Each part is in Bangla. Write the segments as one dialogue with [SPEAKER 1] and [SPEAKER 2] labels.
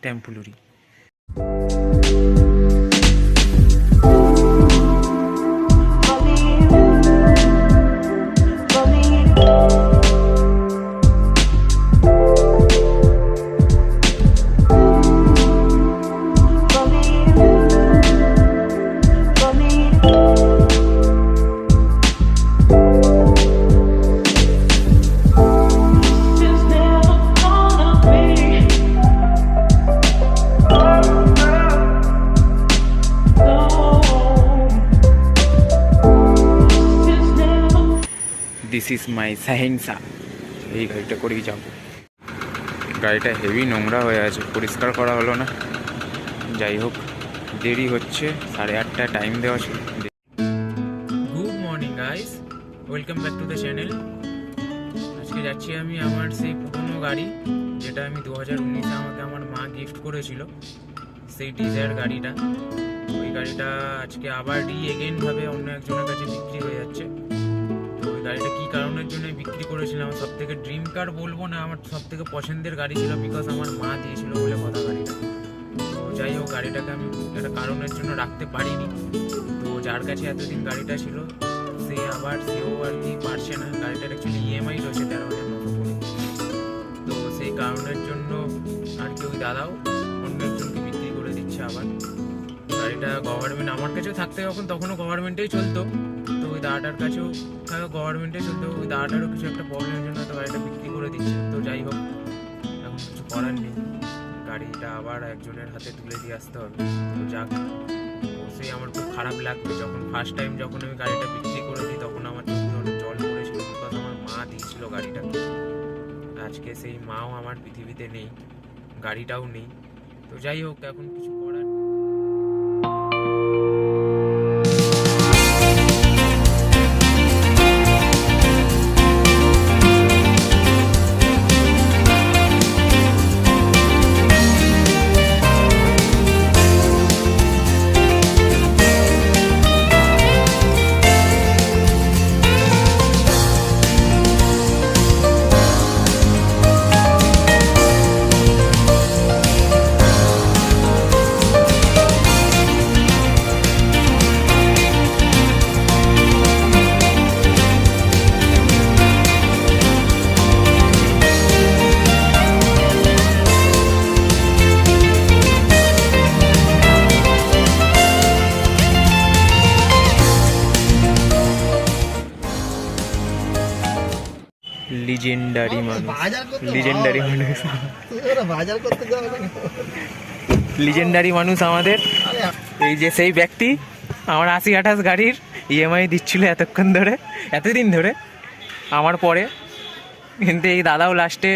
[SPEAKER 1] টেম্পুলুরি। This is my Shahensha. এই গাড়িটা করেই যাব। গাড়িটা হেভি নোংরা হয়ে আছে, পরিষ্কার করা হলো না। যাই হোক, দেরি হচ্ছে, 8:30 টাইম দেওয়া ছিল। Good morning guys, welcome back to the channel. আজকে যাচ্ছি আমি আমার সেই পুরনো গাড়ি, যেটা আমি 2019-এ আমাকে আমার মা গিফট করেছিল, সেই ডিজায়ার গাড়িটা। ওই গাড়িটা আজকে আবার এগেইনভাবে অন্য একজনের কাছে বিক্রি হয়ে যাচ্ছে। গাড়িটা কী কারণের জন্য বিক্রি করেছিলাম, আমার সবথেকে ড্রিম কার বলবো না, আমার সবথেকে পছন্দের গাড়ি ছিল, বিকজ আমার মা দিয়েছিল বলে কথা গাড়িটা। তো যাই হোক, গাড়িটাকে আমি একটা কারণের জন্য রাখতে পারিনি। তো যার কাছে এতদিন গাড়িটা ছিল সেও আর কি পারছে না। গাড়িটার অ্যাকচুয়ালি ইএমআই রয়েছে 13,900 করে। তো সেই কারণের জন্য আর কি ওই দাদাও অন্য একজনকে বিক্রি করে দিচ্ছে আবার। গাড়িটা গভর্নমেন্ট আমার কাছেও থাকতে তখনও গভর্নমেন্টেই চলতো। তো ওই দাদাটার কাছেও গভর্নমেন্টে চলতো, ওই দাদাটারও কিছু একটা প্রবলেমের জন্য তো গাড়িটা বিক্রি করে দিচ্ছে। তো যাই হোক, এখন কিছু করার নেই, গাড়িটা আবার একজনের হাতে তুলে দিয়ে আসতে হবে। তো যাক, অবশ্যই আমার খুব খারাপ লাগবে। ফার্স্ট টাইম যখন আমি গাড়িটা বিক্রি করে দিই, তখন আমার চোখে অনেক জল পড়েছিল, বিকজ আমার মা দিয়েছিল গাড়িটা। আজকে সেই মাও আমার পৃথিবীতে নেই, গাড়িটাও নেই। তো যাই হোক, এখন কিছু করার। লিজেন্ডারি মানুষ, লিজেন্ডারি মানুষ আমাদের। এই যে সেই ব্যক্তি আমার 80-28 গাড়ির ইএমআই দিচ্ছিল এতদিন ধরে আমার পরে, কিন্তু এই দাদাও লাস্টে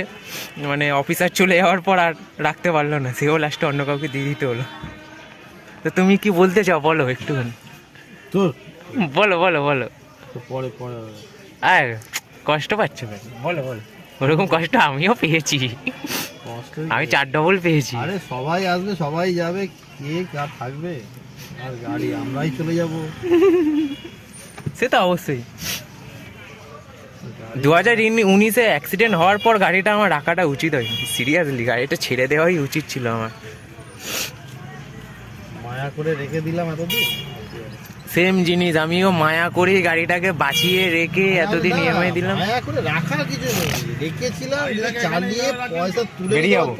[SPEAKER 1] মানে অফিসার চলে যাওয়ার পর আর রাখতে পারলো না, সেও লাস্টে অন্য কাউকে দিয়ে দিতে হলো। তো তুমি কি বলতে চাও বলো একটুখানি, বলো পরে আর কষ্ট পাচ্ছ বলো। ওরকম কষ্ট আমিও পেয়েছি, আমি 4 ডবল পেয়েছি।
[SPEAKER 2] আরে সবাই আসবে, সবাই যাবে, কে কার থাকবে, আর গাড়ি আমরাই চলে যাব।
[SPEAKER 1] সে তো অবশ্যই। 2019-এ অ্যাক্সিডেন্ট হওয়ার পর গাড়িটা আমার রাখাটা উচিত হয়নি, সিরিয়াসলি গাড়িটা ছেড়ে দেওয়াই উচিত ছিল আমার।
[SPEAKER 2] মায়া করে রেখে দিলাম এতদিন।
[SPEAKER 1] সেম জিনিস, আমিও মায়া করে গাড়িটাকে বাঁচিয়ে রেখে এতদিন ইএমআই দিলাম।
[SPEAKER 2] মায়া করে রাখার কিছু নেই, রেখেছিলাম, চালিয়ে পয়সা তুলে
[SPEAKER 1] বেরিয়ে যাবো।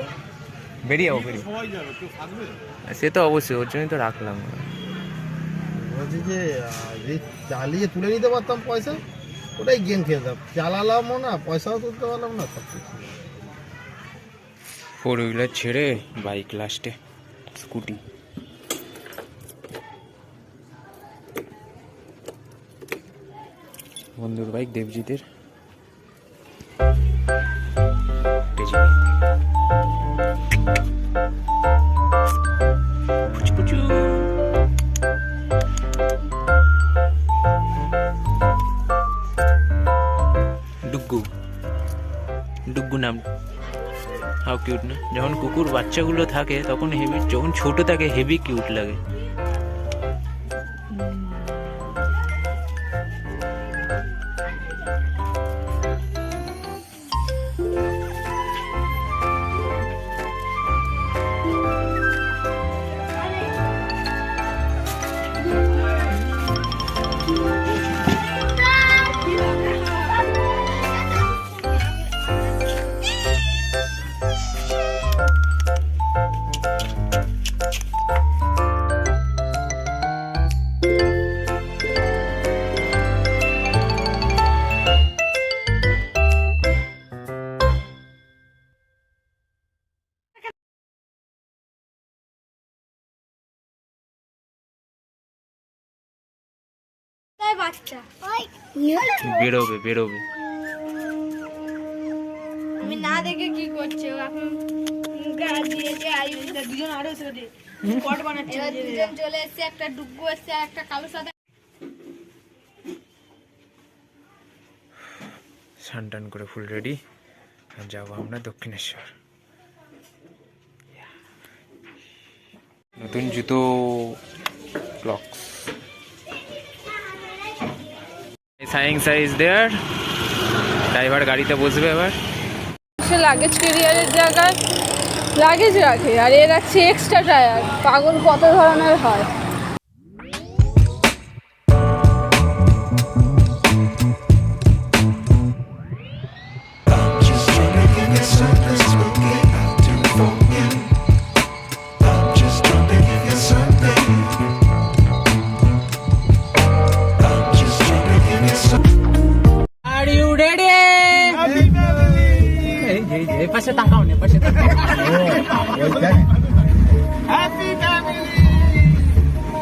[SPEAKER 1] সে তো অবশ্যই, ওর জন্যই তো রাখলাম।
[SPEAKER 2] বলছি যে চালিয়ে তুলে নিতে পারতাম পয়সা, ওটাই গেম খেলতাম, চালালামও না, পয়সাও তুলতে পারলাম না, সব কিছু।
[SPEAKER 1] 4 হুইলার ছেড়ে বাইক, লাস্টে স্কুটি। বন্ধুর বাইক, দেবজিতের। ডুগ্গু নাম, হাউ কিউট না? যখন কুকুর বাচ্চাগুলো থাকে তখন হেভি, যখন ছোট থাকে হেভি কিউট লাগে।
[SPEAKER 3] বাচ্চা
[SPEAKER 1] বেরোবে বেরোবে।
[SPEAKER 3] আমি না দেখে কি করছে ও এখন গাল দিয়েছে আয়ুষ দুজন আরো এসে স্পট বানাচ্ছে এবার দুজন চলে এসেছে একটা ডুগু এসেছে আর একটা কালো সাদা
[SPEAKER 1] স্নান টান করে ফুল রেডি, আর যাবো আমরা দক্ষিণেশ্বর। নতুন জুতো ক্লক্স সাইং সাইজ দেয়ার। ড্রাইভার গাড়িতে বসবে এবার।
[SPEAKER 4] সে লাগেজ ক্যারিয়ারের জায়গায় লাগেজ রাখে আর এ রাখছে এক্সট্রা টায়ার। পাগল কত ধরনের হয়।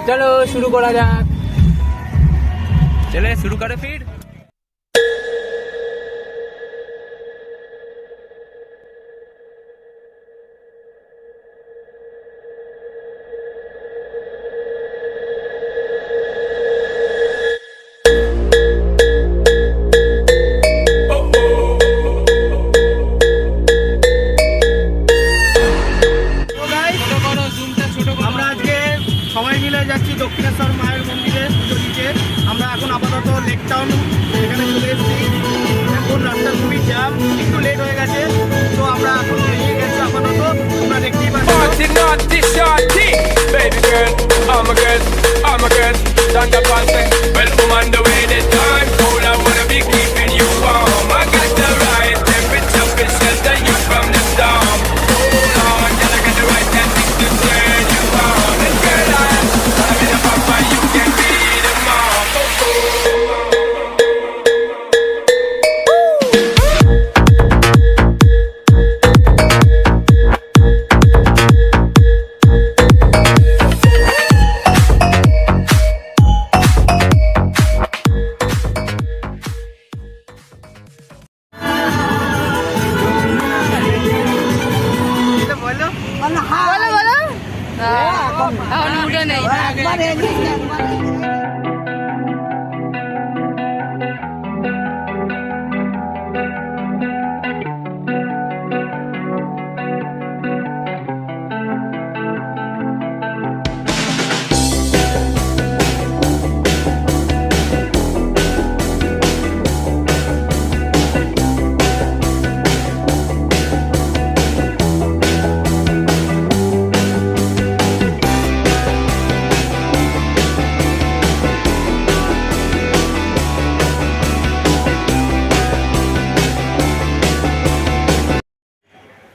[SPEAKER 1] চলো শুরু করা যাক। চলে শুরু করে ফির।
[SPEAKER 2] আমরা আজকে সবাই মিলে যাচ্ছি দক্ষিণেশ্বর মায়ের মন্দিরে পুজো দিতে। আমরা এখন আপাতত লেক টাউন এখানে চলে এসেছি। এখন রাস্তা খুবই জ্যাম, একটু লেট হয়ে গেছে, তো আমরা এখন বেরিয়ে গেছি আপাতত। তোমরা দেখতেই পাচ্ছ।
[SPEAKER 5] Baby girl, I'm a girl, I'm a girl. Done the passing. Well, I'm on the way this time. Cool, I wanna be keeping you warm. I got the right temperature, can shelter you from the storm. Hold on, till I got the right tactics to turn you on. And girl, I'm in a papa, you can be the mom.
[SPEAKER 4] বলো বলো এখন উঠে নেই।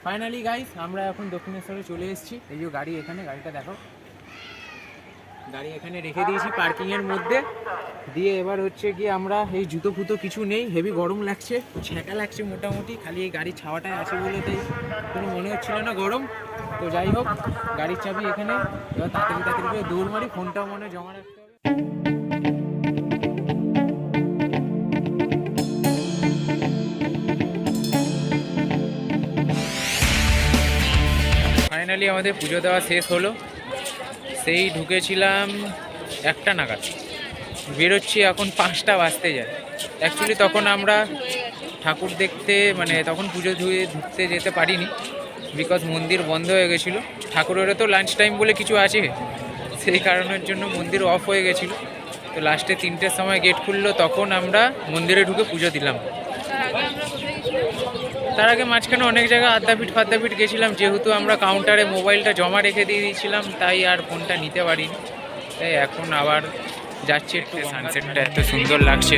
[SPEAKER 1] ফাইনালি গাইস আমরা এখন দক্ষিণেশ্বরে চলে এসেছি। এই যে গাড়ি এখানে, গাড়িটা দেখো, গাড়ি এখানে রেখে দিয়েছি পার্কিং এর মধ্যে দিয়ে। এবার হচ্ছে কি আমরা এই জুতো ফুতো কিছু নেই, হেভি গরম লাগছে, ছ্যাঁকা লাগছে মোটামুটি, খালি এই গাড়ির ছাওয়াটায় আছে বলে তাই কোনো মনে হচ্ছিল না গরম। তো যাই হোক, গাড়ির চাবি এখানে। এবার তাড়াতাড়ি করে দৌড় মারি, ফোনটাও মনে জমা রাখতে হবে। ফাইনালি আমাদের পুজো দেওয়া শেষ হলো। সেই ঢুকেছিলাম 1টা নাগাদ, বেরোচ্ছি এখন 5টা বাজতে যায়। অ্যাকচুয়ালি তখন আমরা ঠাকুর দেখতে, মানে তখন পুজো ঢুকতে যেতে পারিনি, বিকজ মন্দির বন্ধ হয়ে গেছিলো। ঠাকুরেরও তো লাঞ্চ টাইম বলে কিছু আছে, সেই কারণের জন্য মন্দির অফ হয়ে গেছিলো। তো লাস্টে 3টের সময় গেট খুললো, তখন আমরা মন্দিরে ঢুকে পুজো দিলাম। তার আগে মাঝখানে অনেক জায়গায় আদ্যাপীঠ গেছিলাম, যেহেতু আমরা কাউন্টারে মোবাইলটা জমা রেখে দিয়ে দিয়েছিলাম, তাই আর ফোনটা নিতে পারিনি। তাই এখন আবার যাচ্ছি একটু। সানসেটটা এত সুন্দর লাগছে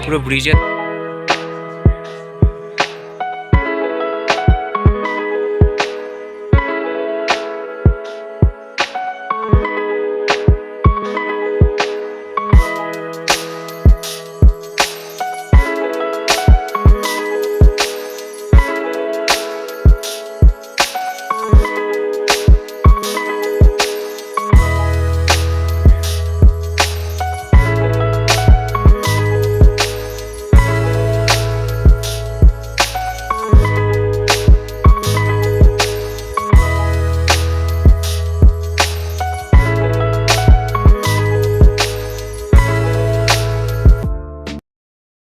[SPEAKER 1] পুরো ব্রিজে।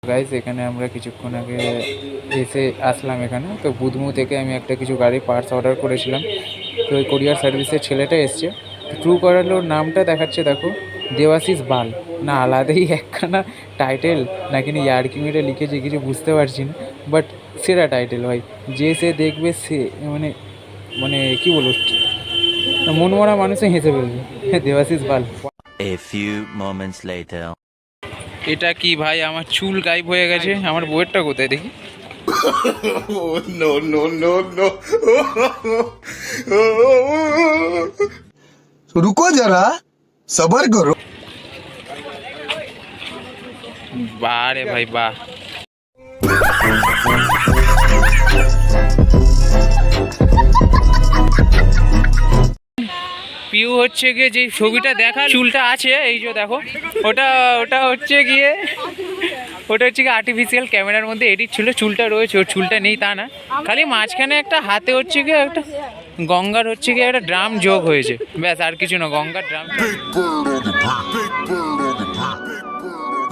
[SPEAKER 1] গাইস এখানে আমরা কিছুক্ষণ আগে এসে আসলাম এখানে। তো বুধমু থেকে আমি একটা কিছু গাড়ি পার্টস অর্ডার করেছিলাম। তো ওই কোরিয়ার সার্ভিসের ছেলেটা এসছে। ট্রু করালোর নামটা দেখাচ্ছে দেখো, দেওয়াশিস বাল, না আলাদাই একখানা টাইটেল নাকি না ইয়ার্কি মেরে লিখেছে কিছু বুঝতে পারছি না, বাট সেরা টাইটেল ভাই। যে সে দেখবে সে মানে মানে কী বলবো, মনমরা মানুষে হেসে ফেলবে। দেওয়াশিস বাল।
[SPEAKER 6] A few moments later.
[SPEAKER 1] এটা কি ভাই, আমার চুল গায়েব হয়ে গেছে। আমার বইয়েরটা কোথায় দেখি?
[SPEAKER 7] रुको जरा सबर करो।
[SPEAKER 1] বাহ রে ভাই বাহ। পিউ হচ্ছে গিয়ে যে ছবিটা দেখার চুলটা আছে এই যে দেখো, ওটা ওটা হচ্ছে গিয়ে আর্টিফিশিয়াল ক্যামেরার মধ্যে এডিট ছিল। চুলটা রয়েছে, ওর চুলটা নেই তা না, খালি মাঝখানে একটা হাতে হচ্ছে গিয়ে একটা গঙ্গার হচ্ছে গিয়ে একটা ড্রাম যোগ হয়েছে, ব্যাস আর কিছু না, গঙ্গার drum.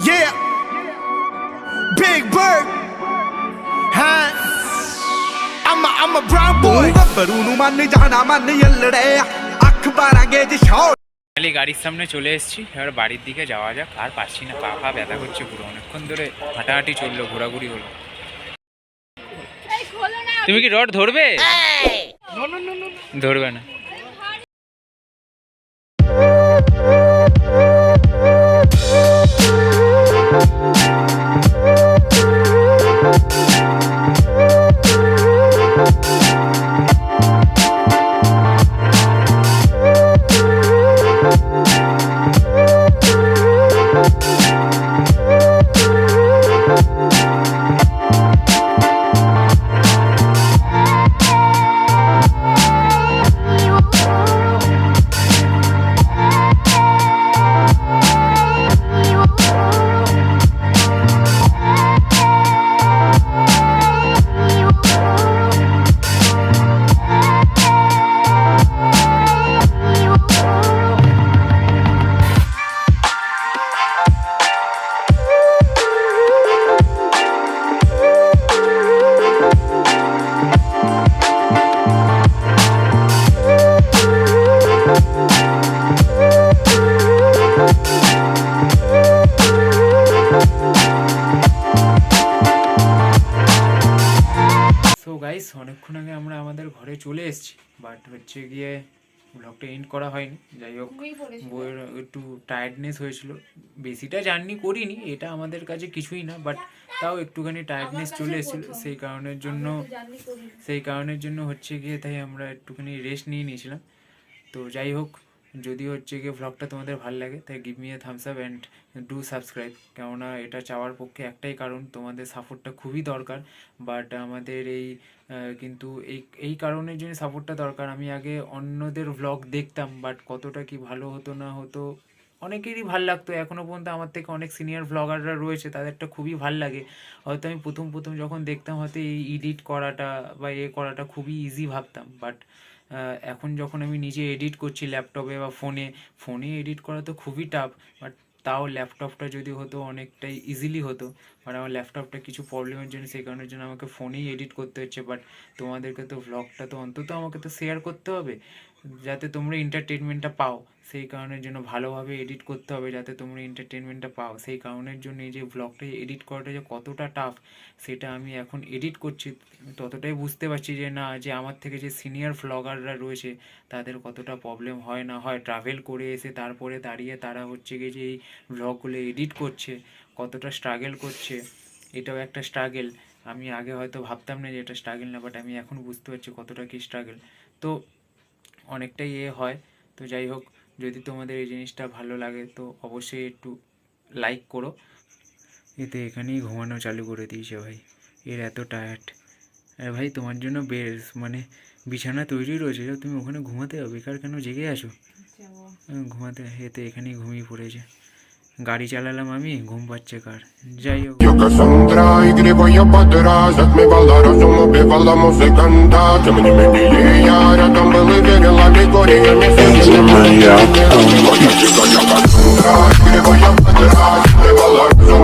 [SPEAKER 7] Yeah, Big Bird, huh? I'm a brown boy. बरूनु मन जाना मन यल्लड़े अखबार आगे जी शॉट।
[SPEAKER 1] খালি গাড়ির সামনে চলে এসেছি, এবার বাড়ির দিকে যাওয়া যাক। আর পাচ্ছি না, পা পা ব্যথা করছে পুরো, অনেকক্ষণ ধরে হাঁটাহাঁটি চললো, ঘোরাঘুরি হলো। তুমি কি রড ধরবে? ধরবে না। গাইস অনেকক্ষণ আগে আমরা আমাদের ঘরে চলে এসেছি, বাট হচ্ছে গিয়ে ব্লগটা এন্ড করা হয়নি। যাই হোক, বইয়ের একটু টায়ার্ডনেস হয়েছিল, বেশিটা জার্নি করিনি, এটা আমাদের কাছে কিছুই না, বাট তাও একটুখানি টায়ার্ডনেস চলে এসেছিলো, সেই কারণের জন্য হচ্ছে গিয়ে তাই আমরা একটুখানি রেস্ট নিয়ে নিয়েছিলাম। তো যাই হোক, যদি হচ্ছে গিয়ে ভ্লগটা তোমাদের ভালো লাগে তাই give me a Thums up and do subscribe. কেননা এটা চাওয়ার পক্ষে একটাই কারণ, তোমাদের সাপোর্টটা খুবই দরকার। বাট আমাদের কিন্তু এই কারণের জন্য সাপোর্টটা দরকার। আমি আগে অন্যদের ভ্লগ দেখতাম, বাট কতটা কি ভালো হতো না হতো অনেকেরই ভাল লাগতো। এখনও পর্যন্ত আমার থেকে অনেক সিনিয়র ভ্লগাররা রয়েছে, তাদেরটা খুবই ভাল লাগে। হয়তো আমি প্রথম যখন দেখতাম হয়তো এই এডিট করাটা বা করাটা খুবই ইজি ভাবতাম, বাট এখন যখন আমি নিজে এডিট করছি ল্যাপটপে বা ফোনে এডিট করা তো খুবই টাফ, বাট তাও ল্যাপটপটা যদি হতো অনেকটাই ইজিলি হতো। বাট আমার ল্যাপটপটা কিছু প্রবলেমের জন্য, সেই কারণের জন্য আমাকে ফোনেই এডিট করতে হচ্ছে। বাট তোমাদেরকে তো ভ্লগটা তো অন্তত আমাকে তো শেয়ার করতে হবে, যাতে তোমরা এন্টারটেনমেন্টটা পাও। সেই কারণের জন্য ভালোভাবে এডিট করতে হবে, যাতে তোমরা এন্টারটেনমেন্টটা পাও। সেই কারণের জন্য এই যে ভ্লগটা এডিট করাটা যে কতটা টাফ, সেটা আমি এখন এডিট করছি ততটাই বুঝতে পারছি যে না, যে আমার থেকে যে সিনিয়র ভ্লগাররা রয়েছে তাদের কতটা প্রবলেম হয় না হয়, ট্রাভেল করে এসে তারপরে দাঁড়িয়ে তারা হচ্ছে গিয়ে যে এই ভ্লগগুলো এডিট করছে, কতটা স্ট্রাগল করছে। এটাও একটা স্ট্রাগল। আমি আগে হয়তো ভাবতাম না যে এটা স্ট্রাগল না, বাট আমি এখন বুঝতে পারছি কতটা কি স্ট্রাগল। তো অনেকটাই হয়। তো যাই হোক, যদি তোমাদের এই জিনিসটা ভালো লাগে তো অবশ্যই একটু লাইক করো। এতে এখানেই ঘুমানো চালু করে দিয়েছে ভাই, এর এত টায়ার্ড। আর ভাই তোমার জন্য বেশ মানে বিছানা তৈরি রয়েছে, তুমি ওখানে ঘুমাতে হবে, বেকার কেন জেগে আছো? ঘুমাতে, এতে এখানেই ঘুমিয়ে পড়েছে। গাড়ি চালালাম আমি, ঘুম পাচ্ছে কার। যাই হোক,
[SPEAKER 8] Yo Cassandra, escribo yo pa' atrás. Отмевала разум, убивала музыканта. Ты мне я рядом был и верил, а Григория не сидела. Я Cassandra, escribo yo pa' atrás. Отмевала разум,